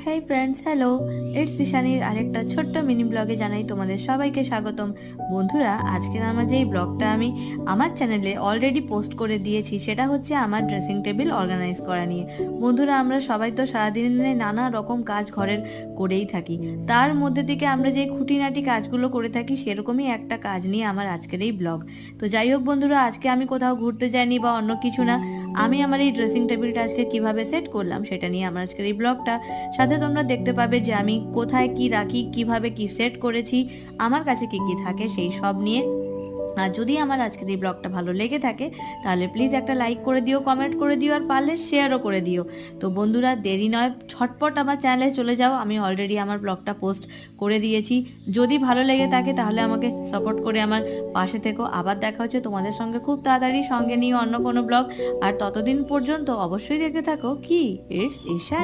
Hey friends, hello. It's ঈশানীর আরেকটা ছোট্ট mini ব্লগে জানাই তোমাদের সবাইকে স্বাগতম। বন্ধুরা, আজকের আমার যেই ব্লগটা আমি আমার চ্যানেলে অলরেডি পোস্ট করে দিয়েছি, সেটা হচ্ছে আমার ড্রেসিং টেবিল অর্গানাইজ করা নিয়ে। বন্ধুরা, আমরা সবাই তো সারাদিনে নানা রকম কাজ ঘরের করেই থাকি। তার মধ্যে থেকে আমরা যে খুঁটিনাটি কাজগুলো করে থাকি, সেরকমই একটা কাজ নিয়ে আমার আজকের এই ব্লগ। তো যাই হোক বন্ধুরা, আজকে আমি কোথাও ঘুরতে যাইনি বা অন্য কিছু না। আমি আমার এই ড্রেসিং টেবিলটা আজকে কিভাবে সেট করলাম সেটা নিয়ে আমার আজকের এই ব্লগটা। সাথে তোমরা দেখতে পাবে যে আমি কোথায় কি রাখি, কিভাবে কি সেট করেছি, আমার কাছে কি কি থাকে, সেই সব নিয়ে। আর যদি আমার আজকের এই ব্লগটা ভালো লেগে থাকে, তাহলে প্লিজ একটা লাইক করে দিও, কমেন্ট করে দিও, আর পারলে শেয়ারও করে দিও। তো বন্ধুরা, দেরি নয়, ঝটপট আমার চ্যানেলে চলে যাও। আমি অলরেডি আমার ব্লগটা পোস্ট করে দিয়েছি। যদি ভালো লেগে থাকে তাহলে আমাকে সাপোর্ট করে আমার পাশে থেকো। আবার দেখা হচ্ছে তোমাদের সঙ্গে খুব তাড়াতাড়ি, সঙ্গে নিয়ে অন্য কোনো ব্লগ। আর ততদিন পর্যন্ত অবশ্যই দেখতে থাকো কি ইটস ঈশান।